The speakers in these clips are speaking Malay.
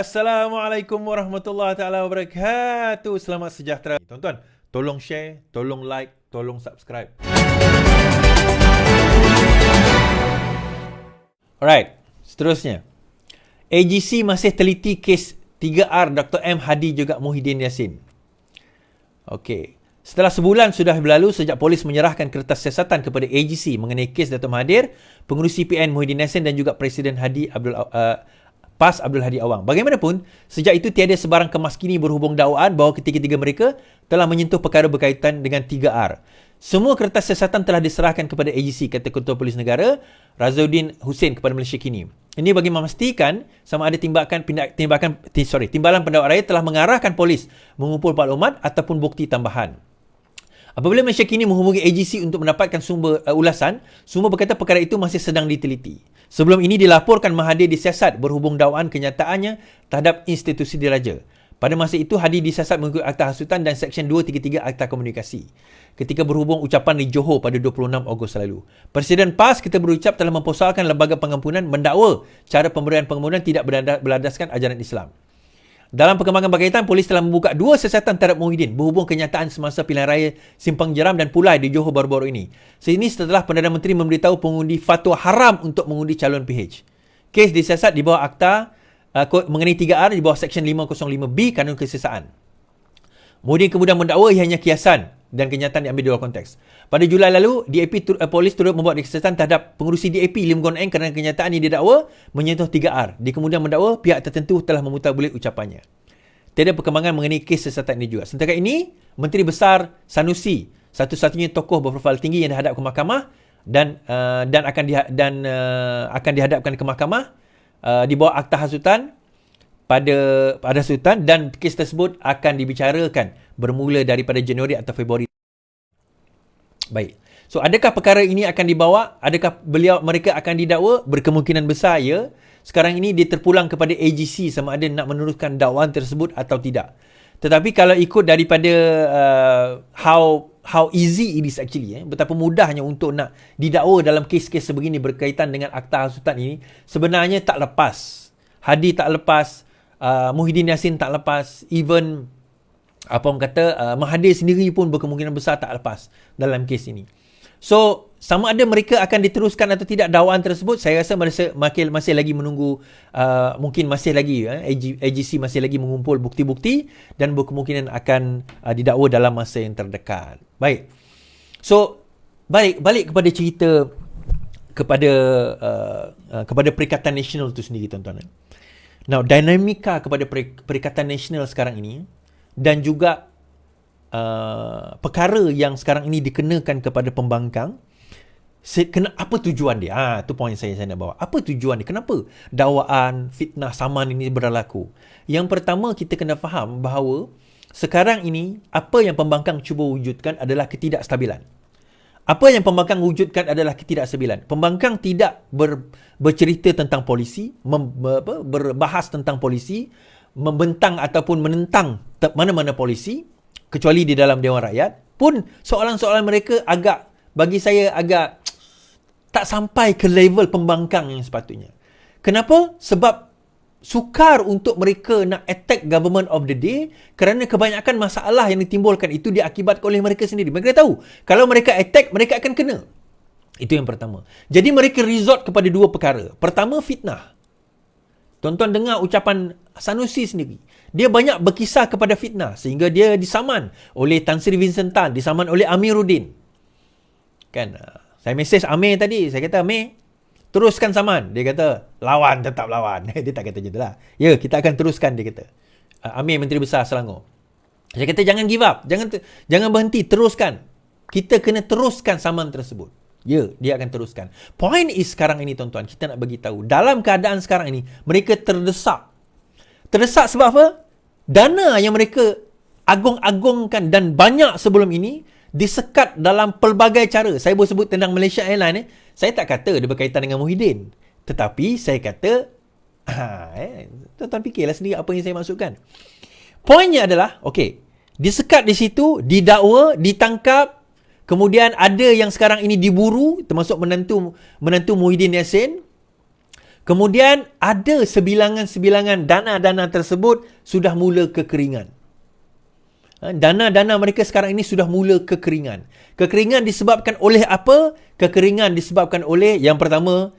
Assalamualaikum warahmatullahi taala wabarakatuh. Selamat sejahtera. Tuan-tuan, tolong share, tolong like, tolong subscribe. Alright, seterusnya. AGC masih teliti kes 3R Dr. M. Hadi juga Muhyiddin Yassin. Okey. Setelah sebulan sudah berlalu sejak polis menyerahkan kertas siasatan kepada AGC mengenai kes Datuk Mahathir, pengurusi PN Muhyiddin Yassin dan juga Presiden PAS Abdul Hadi Awang. Bagaimanapun, sejak itu tiada sebarang kemas kini berhubung dakwaan bahawa ketiga-tiga mereka telah menyentuh perkara berkaitan dengan 3R. Semua kertas siasatan telah diserahkan kepada AGC, kata Ketua Polis Negara Razauddin Hussein kepada Malaysia Kini. Ini bagi memastikan sama ada timbalan pendakwaan raya telah mengarahkan polis mengumpul maklumat ataupun bukti tambahan. Apabila Malaysia Kini menghubungi AGC untuk mendapatkan sumber ulasan, semua berkata perkara itu masih sedang diteliti. Sebelum ini dilaporkan Mahathir disiasat berhubung dakwaan kenyataannya terhadap institusi diraja. Pada masa itu, Hadi disiasat mengikut Akta Hasutan dan Seksyen 233 Akta Komunikasi ketika berhubung ucapan di Johor pada 26 Ogos lalu. Presiden PAS kita berucap telah mempersoalkan Lembaga Pengampunan mendakwa cara pemberian pengampunan tidak berlandaskan ajaran Islam. Dalam perkembangan berkaitan, polis telah membuka 2 siasatan terhadap Muhyiddin berhubung kenyataan semasa pilihan raya Simpang Jeram dan Pulai di Johor baru-baru ini. Ini setelah Perdana Menteri memberitahu pengundi fatwa haram untuk mengundi calon PH. Kes disiasat di bawah akta mengenai 3R di bawah Seksyen 505B Kanun Kesiasaan. Muhyiddin kemudian mendakwa ia hanya kiasan dan kenyataan diambil di luar konteks. Pada Julai lalu, polis turut membuat siasatan terhadap pengurusi DAP Lim Guan Eng kerana kenyataan yang didakwa menyentuh 3R. Dia kemudian mendakwa pihak tertentu telah memutarbelit ucapannya. Tiada perkembangan mengenai kes siasatan ini juga. Sementara ini, Menteri Besar Sanusi, satu-satunya tokoh berprofil tinggi yang dihadap ke mahkamah dan akan dihadapkan ke mahkamah di bawah Akta Hasutan pada hasutan, dan kes tersebut akan dibicarakan bermula daripada Januari atau Februari. Baik. So, adakah perkara ini akan dibawa? Adakah mereka akan didakwa? Berkemungkinan besar ya. Sekarang ini dia terpulang kepada AGC sama ada nak meneruskan dakwaan tersebut atau tidak. Tetapi kalau ikut daripada how easy it is actually, betapa mudahnya untuk nak didakwa dalam kes-kes sebegini berkaitan dengan Akta Hasutan ini, sebenarnya tak lepas. Hadi tak lepas, Muhyiddin Yassin tak lepas, even Mahathir sendiri pun berkemungkinan besar tak lepas dalam kes ini. So, sama ada mereka akan diteruskan atau tidak dakwaan tersebut, saya rasa masih lagi menunggu, mungkin masih lagi AGC masih lagi mengumpul bukti-bukti dan berkemungkinan akan didakwa dalam masa yang terdekat. Baik. So, balik kepada cerita kepada Perikatan Nasional itu sendiri, tuan-tuan. Now, dinamika kepada Perikatan Nasional sekarang ini dan juga perkara yang sekarang ini dikenakan kepada pembangkang, apa tujuan dia? Itu poin saya nak bawa. Apa tujuan dia? Kenapa dakwaan, fitnah, saman ini berlaku? Yang pertama, kita kena faham bahawa sekarang ini apa yang pembangkang cuba wujudkan adalah ketidakstabilan. Apa yang pembangkang wujudkan adalah ketidakstabilan. Pembangkang tidak bercerita tentang polisi, berbahas tentang polisi, membentang ataupun menentang mana-mana polisi, kecuali di dalam Dewan Rakyat. Pun soalan-soalan mereka bagi saya agak tak sampai ke level pembangkang yang sepatutnya. Kenapa? Sebab sukar untuk mereka nak attack government of the day kerana kebanyakan masalah yang ditimbulkan itu diakibatkan oleh mereka sendiri. Mereka tahu kalau mereka attack, mereka akan kena. Itu yang pertama. Jadi mereka resort kepada 2 perkara. Pertama, fitnah. Tuan-tuan dengar ucapan Sanusi sendiri. Dia banyak berkisah kepada fitnah sehingga dia disaman oleh Tan Sri Vincent Tan, disaman oleh Amiruddin. Kan? Saya mesej Amir tadi, saya kata, Amir, teruskan saman. Dia kata, lawan, tetap lawan. Dia tak kata macam itulah. Ya, kita akan teruskan, dia kata. Amir, Menteri Besar Selangor. Saya kata, jangan give up. Jangan berhenti, teruskan. Kita kena teruskan saman tersebut. Ya, dia akan teruskan. Point is sekarang ini, tuan-tuan, kita nak bagi tahu. Dalam keadaan sekarang ini, mereka terdesak. Terdesak sebab apa? Dana yang mereka agung-agungkan dan banyak sebelum ini disekat dalam pelbagai cara. Saya boleh sebut tentang Malaysia Airlines. Saya tak kata dia berkaitan dengan Muhyiddin. Tetapi saya kata, tuan-tuan fikirlah sendiri apa yang saya maksudkan. Poinnya adalah, disekat di situ, didakwa, ditangkap, kemudian ada yang sekarang ini diburu, termasuk menantu Muhyiddin Yassin. Kemudian ada sebilangan-sebilangan dana-dana tersebut sudah mula kekeringan. Dana-dana mereka sekarang ini sudah mula kekeringan. Kekeringan disebabkan oleh apa? Kekeringan disebabkan oleh yang pertama,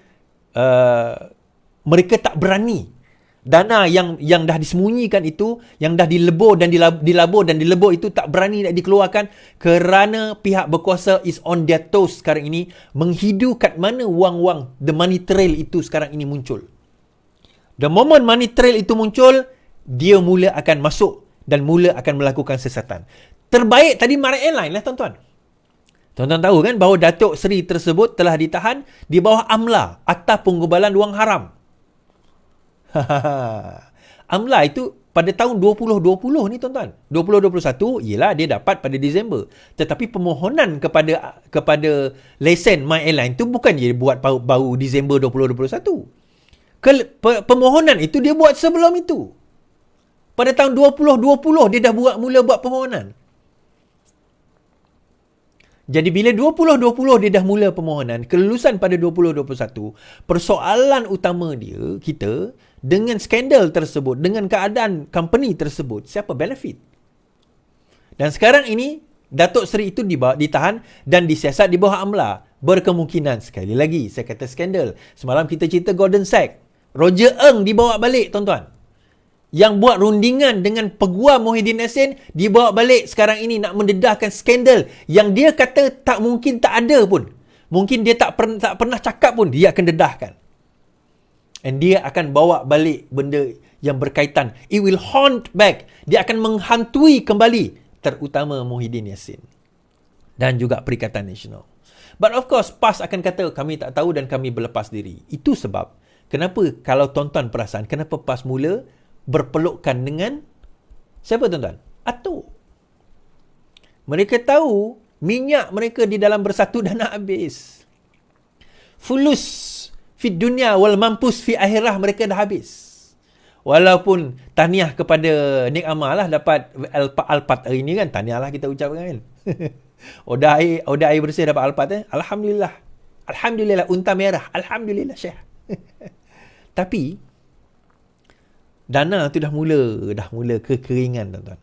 mereka tak berani. Dana yang dah disembunyikan itu, yang dah dilebur dan dilebur itu tak berani nak dikeluarkan kerana pihak berkuasa is on their toes sekarang ini menghidu kat mana wang-wang the money trail itu sekarang ini muncul. The moment money trail itu muncul, dia mula akan masuk dan mula akan melakukan siasatan. Terbaik tadi Marit Airline lah tuan-tuan. Tuan-tuan tahu kan bahawa Datuk Seri tersebut telah ditahan di bawah AMLA, Akta Penggubalan Wang Haram. AMLA itu pada tahun 2020 ni tuan-tuan. 2021 ialah dia dapat pada Disember. Tetapi permohonan kepada lesen My Airline tu bukan dia buat baru Disember 2021. Permohonan itu dia buat sebelum itu. Pada tahun 2020 dia dah mula buat permohonan. Jadi bila 2020 dia dah mula permohonan, kelulusan pada 2021, persoalan utama kita dengan skandal tersebut, dengan keadaan company tersebut, siapa benefit? Dan sekarang ini Datuk Seri itu ditahan dan disiasat di bawah AMLA. Berkemungkinan, sekali lagi saya kata skandal. Semalam kita cerita Golden Sachs, Roger Ng dibawa balik tuan-tuan. Yang buat rundingan dengan Peguam Muhyiddin Yassin dibawa balik sekarang ini nak mendedahkan skandal yang dia kata tak mungkin tak ada pun. Mungkin dia tak pernah cakap pun, dia akan dedahkan. And dia akan bawa balik benda yang berkaitan. It will haunt back. Dia akan menghantui kembali terutama Muhyiddin Yassin dan juga Perikatan Nasional. But of course, PAS akan kata kami tak tahu dan kami berlepas diri. Itu sebab kenapa kalau tuan-tuan perasan kenapa PAS mula berpelukan dengan siapa tuan-tuan? Atok. Mereka tahu minyak mereka di dalam Bersatu dah nak habis. Fulus fi dunia wal mampus fi akhirah mereka dah habis. Walaupun tahniah kepada Nik Amal lah dapat Alphard hari ni kan. Tahniah lah kita ucapkan kan. Oda air bersih dapat Alphard Alhamdulillah. Alhamdulillah unta merah. Alhamdulillah Syekh. Tapi dana tu dah mula kekeringan tuan-tuan.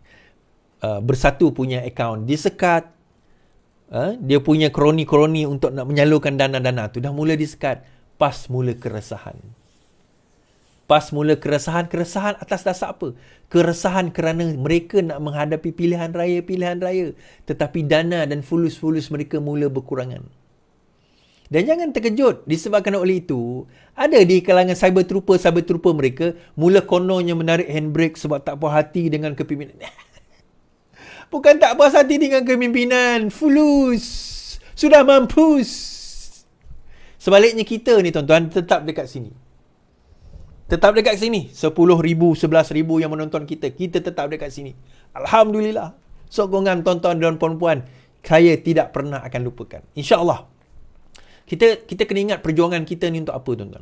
Bersatu punya akaun disekat. Dia punya kroni-kroni untuk nak menyalurkan dana-dana tu dah mula disekat. PAS mula keresahan. PAS mula keresahan atas dasar apa? Keresahan kerana mereka nak menghadapi pilihan raya. Tetapi dana dan fulus-fulus mereka mula berkurangan. Dan jangan terkejut disebabkan oleh itu, ada di kalangan cyber trooper mereka mula kononnya menarik handbrake sebab tak puas hati dengan kepimpinan. Bukan tak puas hati dengan kepimpinan, fulus, sudah mampus. Sebaliknya kita ni tuan-tuan tetap dekat sini. 10,000, 11,000 yang menonton kita tetap dekat sini. Alhamdulillah. Sokongan tuan-tuan dan puan-puan, saya tidak pernah akan lupakan. InsyaAllah. Kita kena ingat perjuangan kita ni untuk apa tuan-tuan.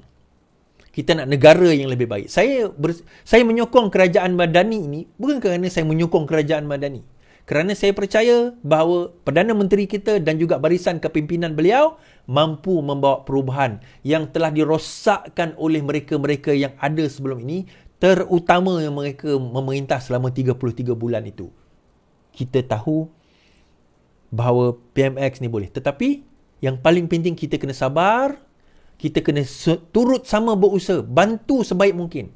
Kita nak negara yang lebih baik. Saya menyokong kerajaan Madani ini bukan kerana saya menyokong kerajaan Madani. Kerana saya percaya bahawa Perdana Menteri kita dan juga barisan kepimpinan beliau mampu membawa perubahan yang telah dirosakkan oleh mereka-mereka yang ada sebelum ini, terutama yang mereka memerintah selama 33 bulan itu. Kita tahu bahawa PMX ni boleh. Tetapi yang paling penting kita kena sabar, kita kena turut sama berusaha, bantu sebaik mungkin.